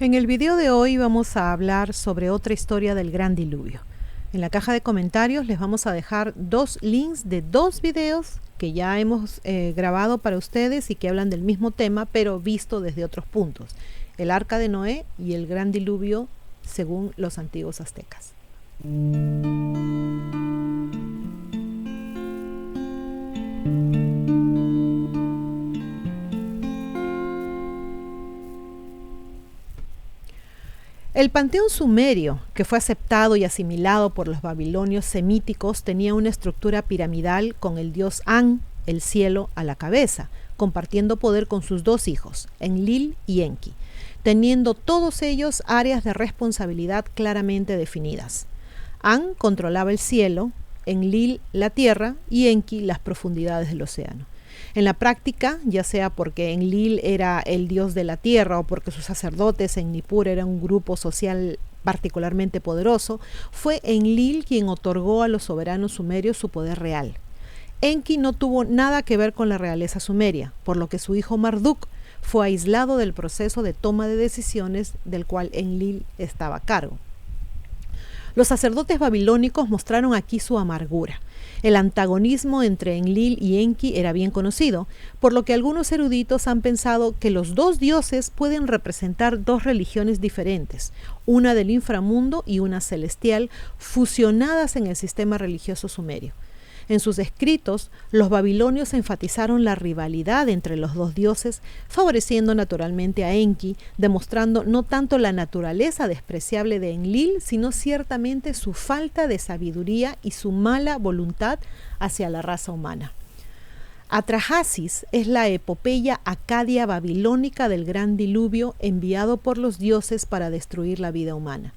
En el video de hoy vamos a hablar sobre otra historia del Gran Diluvio. En la caja de comentarios les vamos a dejar dos links de dos videos que ya hemos grabado para ustedes y que hablan del mismo tema, pero visto desde otros puntos. El Arca de Noé y el Gran Diluvio según los antiguos aztecas. El panteón sumerio, que fue aceptado y asimilado por los babilonios semíticos, tenía una estructura piramidal con el dios An, el cielo, a la cabeza, compartiendo poder con sus dos hijos, Enlil y Enki, teniendo todos ellos áreas de responsabilidad claramente definidas. An controlaba el cielo, Enlil la tierra y Enki las profundidades del océano. En la práctica, ya sea porque Enlil era el dios de la tierra o porque sus sacerdotes en Nippur eran un grupo social particularmente poderoso, fue Enlil quien otorgó a los soberanos sumerios su poder real. Enki no tuvo nada que ver con la realeza sumeria, por lo que su hijo Marduk fue aislado del proceso de toma de decisiones del cual Enlil estaba a cargo. Los sacerdotes babilónicos mostraron aquí su amargura. El antagonismo entre Enlil y Enki era bien conocido, por lo que algunos eruditos han pensado que los dos dioses pueden representar dos religiones diferentes, una del inframundo y una celestial, fusionadas en el sistema religioso sumerio. En sus escritos, los babilonios enfatizaron la rivalidad entre los dos dioses, favoreciendo naturalmente a Enki, demostrando no tanto la naturaleza despreciable de Enlil, sino ciertamente su falta de sabiduría y su mala voluntad hacia la raza humana. Atrahasis es la epopeya acadia babilónica del Gran Diluvio enviado por los dioses para destruir la vida humana.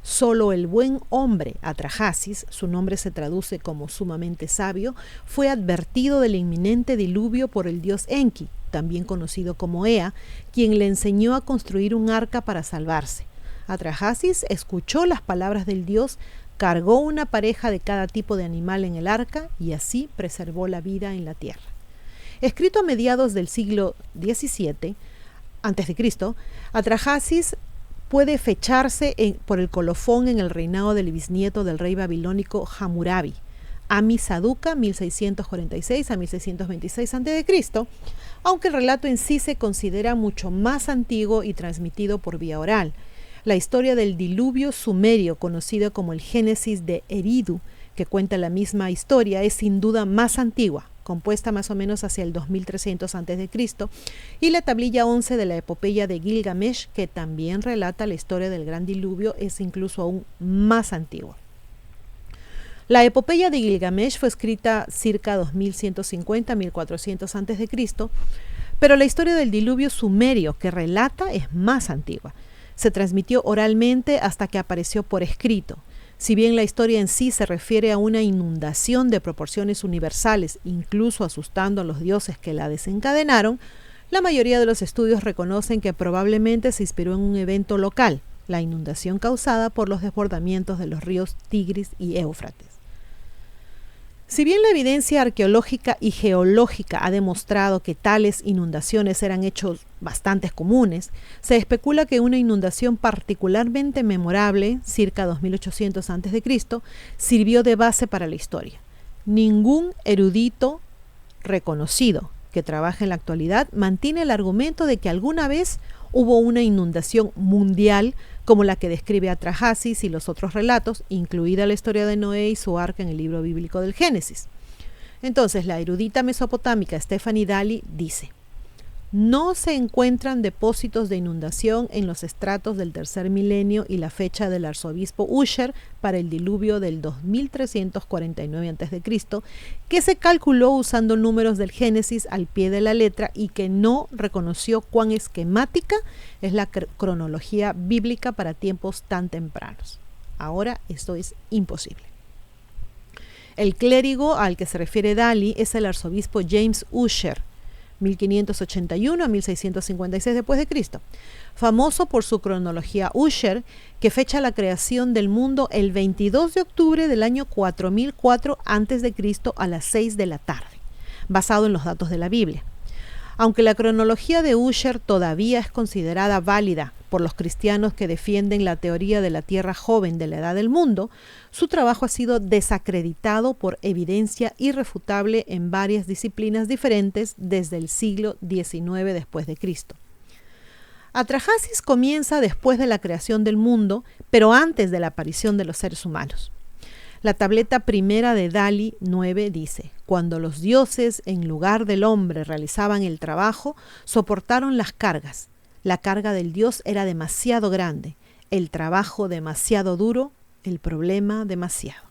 Solo el buen hombre, Atrahasis, su nombre se traduce como sumamente sabio, fue advertido del inminente diluvio por el dios Enki, también conocido como Ea, quien le enseñó a construir un arca para salvarse. Atrahasis escuchó las palabras del dios, cargó una pareja de cada tipo de animal en el arca y así preservó la vida en la tierra. Escrito a mediados del siglo XVII a.C., Atrahasis puede fecharse por el colofón en el reinado del bisnieto del rey babilónico Hammurabi, Amisaduqa 1646 a 1626 a.C., aunque el relato en sí se considera mucho más antiguo y transmitido por vía oral. La historia del diluvio sumerio, conocido como el Génesis de Eridu, que cuenta la misma historia, es sin duda más antigua, compuesta más o menos hacia el 2300 a.C., y la tablilla 11 de la epopeya de Gilgamesh, que también relata la historia del Gran Diluvio, es incluso aún más antigua. La epopeya de Gilgamesh fue escrita circa 2150-1400 a.C., pero la historia del diluvio sumerio que relata es más antigua. Se transmitió oralmente hasta que apareció por escrito. Si bien la historia en sí se refiere a una inundación de proporciones universales, incluso asustando a los dioses que la desencadenaron, la mayoría de los estudios reconocen que probablemente se inspiró en un evento local, la inundación causada por los desbordamientos de los ríos Tigris y Éufrates. Si bien la evidencia arqueológica y geológica ha demostrado que tales inundaciones eran hechos bastante comunes, se especula que una inundación particularmente memorable, circa 2800 a.C., sirvió de base para la historia. Ningún erudito reconocido que trabaja en la actualidad mantiene el argumento de que alguna vez hubo una inundación mundial como la que describe Atrahasis y los otros relatos, incluida la historia de Noé y su arca en el libro bíblico del Génesis. Entonces, la erudita mesopotámica Stephanie Dalley dice: no se encuentran depósitos de inundación en los estratos del tercer milenio y la fecha del arzobispo Usher para el diluvio del 2349 a.C., que se calculó usando números del Génesis al pie de la letra y que no reconoció cuán esquemática es la cronología bíblica para tiempos tan tempranos. Ahora esto es imposible. El clérigo al que se refiere Dalley es el arzobispo James Usher, 1581 a 1656 después de Cristo, famoso por su cronología Usher, que fecha la creación del mundo el 22 de octubre del año 4004 a.C. a las 6 de la tarde, basado en los datos de la Biblia. Aunque la cronología de Usher todavía es considerada válida por los cristianos que defienden la teoría de la Tierra joven de la Edad del Mundo, su trabajo ha sido desacreditado por evidencia irrefutable en varias disciplinas diferentes desde el siglo XIX después de Cristo. Atrahasis comienza después de la creación del mundo, pero antes de la aparición de los seres humanos. La tableta primera de Dali 9 dice: cuando los dioses en lugar del hombre realizaban el trabajo, soportaron las cargas. La carga del dios era demasiado grande, el trabajo demasiado duro, el problema demasiado.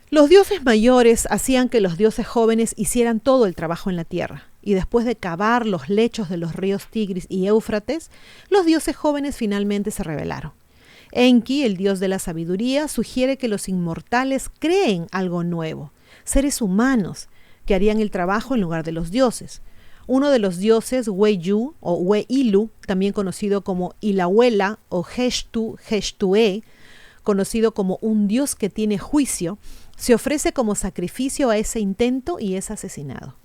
Los dioses mayores hacían que los dioses jóvenes hicieran todo el trabajo en la tierra, y después de cavar los lechos de los ríos Tigris y Éufrates, los dioses jóvenes finalmente se rebelaron. Enki, el dios de la sabiduría, sugiere que los inmortales creen algo nuevo, seres humanos que harían el trabajo en lugar de los dioses. Uno de los dioses, Wei-yu o Wei-ilu, también conocido como Ilahuela o Heshtu-Heshtue, conocido como un dios que tiene juicio, se ofrece como sacrificio a ese intento y es asesinado.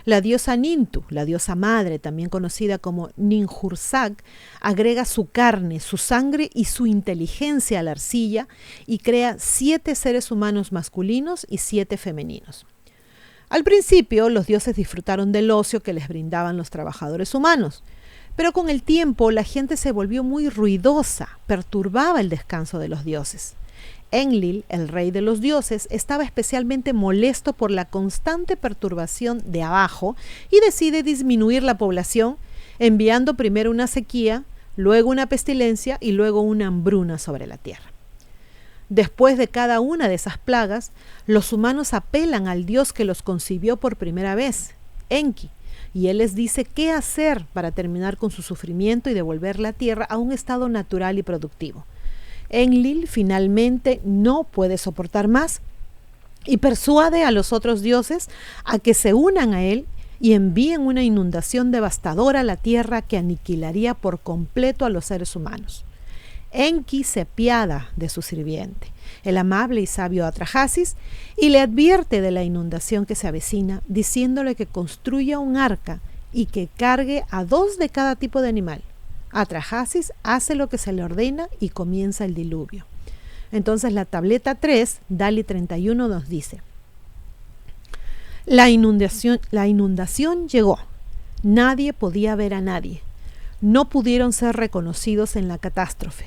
La diosa Nintu, la diosa madre, también conocida como Ninhursag, agrega su carne, su sangre y su inteligencia a la arcilla y crea 7 seres humanos masculinos y 7 femeninos. Al principio, los dioses disfrutaron del ocio que les brindaban los trabajadores humanos, pero con el tiempo la gente se volvió muy ruidosa, perturbaba el descanso de los dioses. Enlil, el rey de los dioses, estaba especialmente molesto por la constante perturbación de abajo y decide disminuir la población, enviando primero una sequía, luego una pestilencia y luego una hambruna sobre la tierra. Después de cada una de esas plagas, los humanos apelan al dios que los concibió por primera vez, Enki, y él les dice qué hacer para terminar con su sufrimiento y devolver la tierra a un estado natural y productivo. Enlil finalmente no puede soportar más y persuade a los otros dioses a que se unan a él y envíen una inundación devastadora a la tierra que aniquilaría por completo a los seres humanos. Enki se apiada de su sirviente, el amable y sabio Atrahasis, y le advierte de la inundación que se avecina, diciéndole que construya un arca y que cargue a 2 de cada tipo de animal. Atrahasis hace lo que se le ordena y comienza el diluvio. Entonces la tableta 3, Dali 31, nos dice: la inundación llegó. Nadie podía ver a nadie. No pudieron ser reconocidos en la catástrofe.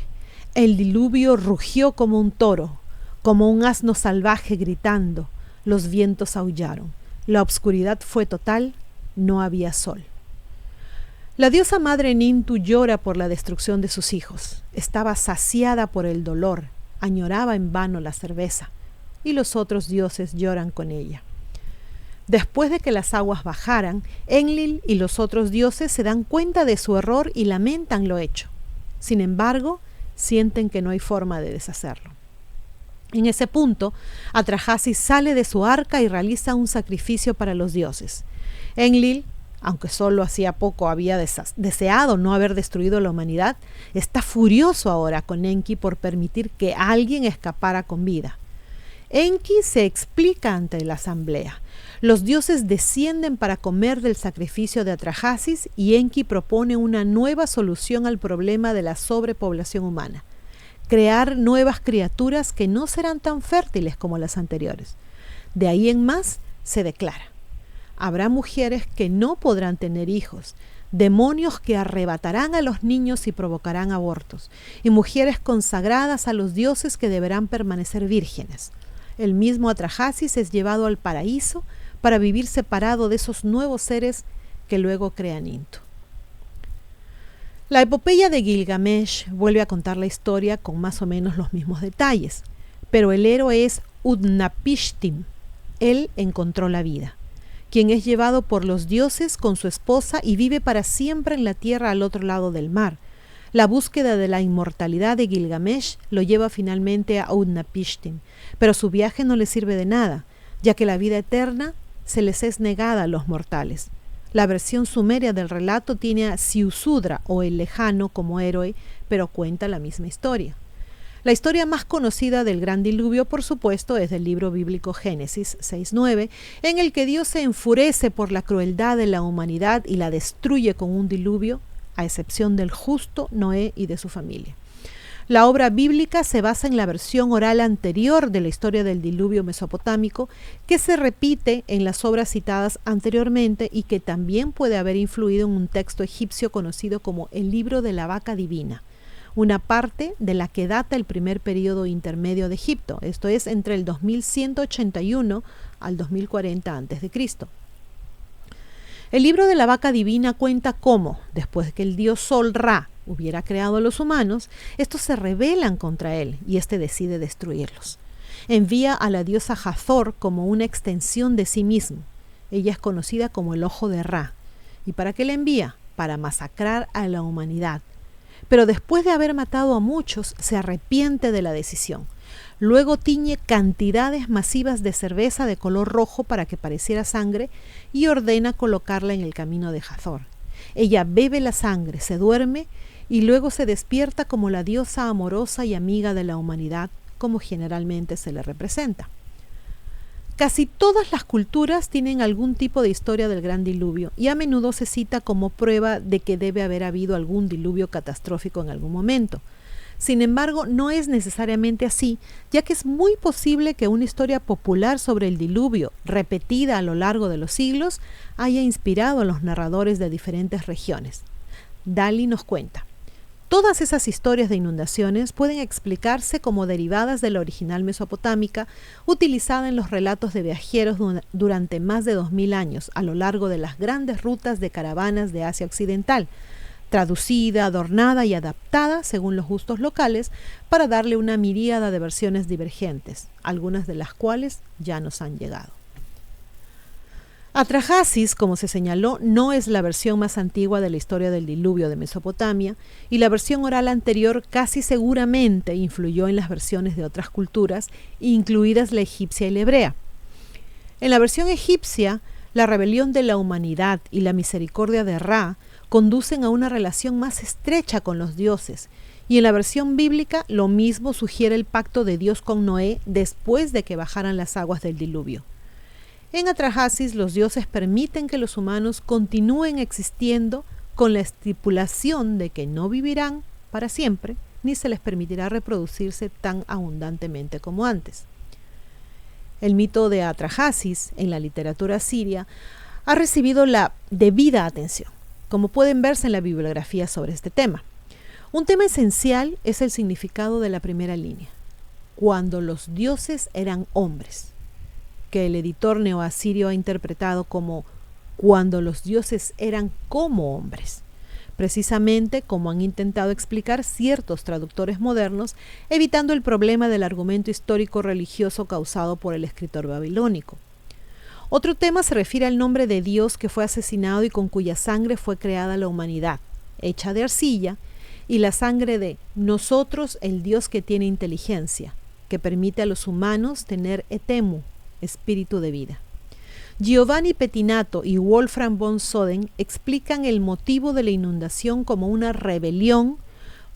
El diluvio rugió como un toro, como un asno salvaje gritando. Los vientos aullaron. La oscuridad fue total. No había sol. La diosa madre Nintu llora por la destrucción de sus hijos. Estaba saciada por el dolor, añoraba en vano la cerveza, y los otros dioses lloran con ella. Después de que las aguas bajaran, Enlil y los otros dioses se dan cuenta de su error y lamentan lo hecho. Sin embargo, sienten que no hay forma de deshacerlo. En ese punto, Atrahasis sale de su arca y realiza un sacrificio para los dioses. Enlil, aunque solo hacía poco había deseado no haber destruido la humanidad, está furioso ahora con Enki por permitir que alguien escapara con vida. Enki se explica ante la asamblea. Los dioses descienden para comer del sacrificio de Atrahasis y Enki propone una nueva solución al problema de la sobrepoblación humana: crear nuevas criaturas que no serán tan fértiles como las anteriores. De ahí en más se declara: habrá mujeres que no podrán tener hijos, demonios que arrebatarán a los niños y provocarán abortos, y mujeres consagradas a los dioses que deberán permanecer vírgenes. El mismo Atrahasis es llevado al paraíso para vivir separado de esos nuevos seres que luego crea Nintu. La epopeya de Gilgamesh vuelve a contar la historia con más o menos los mismos detalles, pero el héroe es Utnapishtim. Él encontró la vida, quien es llevado por los dioses con su esposa y vive para siempre en la tierra al otro lado del mar. La búsqueda de la inmortalidad de Gilgamesh lo lleva finalmente a Utnapishtim, pero su viaje no le sirve de nada, ya que la vida eterna se les es negada a los mortales. La versión sumeria del relato tiene a Siusudra o el lejano como héroe, pero cuenta la misma historia. La historia más conocida del gran diluvio, por supuesto, es del libro bíblico Génesis 6:9, en el que Dios se enfurece por la crueldad de la humanidad y la destruye con un diluvio, a excepción del justo Noé y de su familia. La obra bíblica se basa en la versión oral anterior de la historia del diluvio mesopotámico, que se repite en las obras citadas anteriormente y que también puede haber influido en un texto egipcio conocido como el Libro de la Vaca Divina, una parte de la que data el primer período intermedio de Egipto, esto es entre el 2181 al 2040 a.C. El Libro de la Vaca Divina cuenta cómo, después que el dios Sol Ra hubiera creado a los humanos, estos se rebelan contra él y éste decide destruirlos. Envía a la diosa Hathor como una extensión de sí mismo. Ella es conocida como el Ojo de Ra. ¿Y para qué la envía? Para masacrar a la humanidad. Pero después de haber matado a muchos, se arrepiente de la decisión. Luego tiñe cantidades masivas de cerveza de color rojo para que pareciera sangre y ordena colocarla en el camino de Hathor. Ella bebe la sangre, se duerme y luego se despierta como la diosa amorosa y amiga de la humanidad, como generalmente se le representa. Casi todas las culturas tienen algún tipo de historia del gran diluvio y a menudo se cita como prueba de que debe haber habido algún diluvio catastrófico en algún momento. Sin embargo, no es necesariamente así, ya que es muy posible que una historia popular sobre el diluvio, repetida a lo largo de los siglos, haya inspirado a los narradores de diferentes regiones. Dali nos cuenta: todas esas historias de inundaciones pueden explicarse como derivadas de la original mesopotámica, utilizada en los relatos de viajeros durante más de 2000 años a lo largo de las grandes rutas de caravanas de Asia Occidental, traducida, adornada y adaptada según los gustos locales para darle una miríada de versiones divergentes, algunas de las cuales ya nos han llegado. Atrahasis, como se señaló, no es la versión más antigua de la historia del diluvio de Mesopotamia, y la versión oral anterior casi seguramente influyó en las versiones de otras culturas, incluidas la egipcia y la hebrea. En la versión egipcia, la rebelión de la humanidad y la misericordia de Ra conducen a una relación más estrecha con los dioses, y en la versión bíblica lo mismo sugiere el pacto de Dios con Noé después de que bajaran las aguas del diluvio. En Atrahasis, los dioses permiten que los humanos continúen existiendo con la estipulación de que no vivirán para siempre, ni se les permitirá reproducirse tan abundantemente como antes. El mito de Atrahasis en la literatura siria ha recibido la debida atención, como pueden verse en la bibliografía sobre este tema. Un tema esencial es el significado de la primera línea: cuando los dioses eran hombres, que el editor neoasirio ha interpretado como cuando los dioses eran como hombres, precisamente como han intentado explicar ciertos traductores modernos, evitando el problema del argumento histórico religioso causado por el escritor babilónico. Otro tema se refiere al nombre de Dios que fue asesinado y con cuya sangre fue creada la humanidad, hecha de arcilla, y la sangre de nosotros, el Dios que tiene inteligencia, que permite a los humanos tener etemu, espíritu de vida. Giovanni Pettinato y Wolfram von Soden explican el motivo de la inundación como una rebelión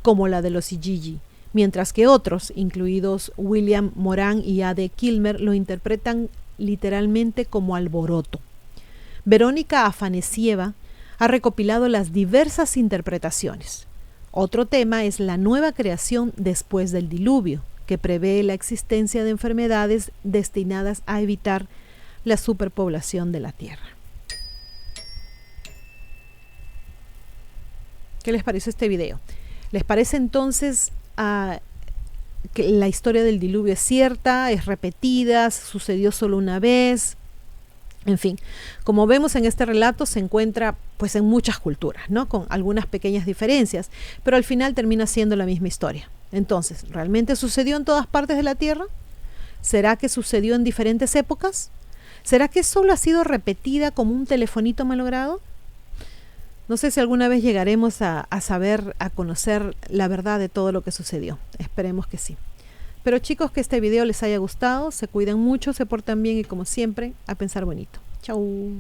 como la de los Igigi, mientras que otros, incluidos William Moran y A.D. Kilmer, lo interpretan literalmente como alboroto. Verónica Afanesieva ha recopilado las diversas interpretaciones. Otro tema es la nueva creación después del diluvio, que prevé la existencia de enfermedades destinadas a evitar la superpoblación de la Tierra. ¿Qué les pareció este video? ¿Les parece entonces que la historia del diluvio es cierta, es repetida, sucedió solo una vez? En fin, como vemos en este relato se encuentra pues en muchas culturas, ¿no? Con algunas pequeñas diferencias, pero al final termina siendo la misma historia. Entonces, ¿realmente sucedió en todas partes de la Tierra? ¿Será que sucedió en diferentes épocas? ¿Será que solo ha sido repetida como un telefonito malogrado? No sé si alguna vez llegaremos a saber, a conocer la verdad de todo lo que sucedió. Esperemos que sí. Pero chicos, que este video les haya gustado, se cuidan mucho, se portan bien y como siempre, a pensar bonito. Chau.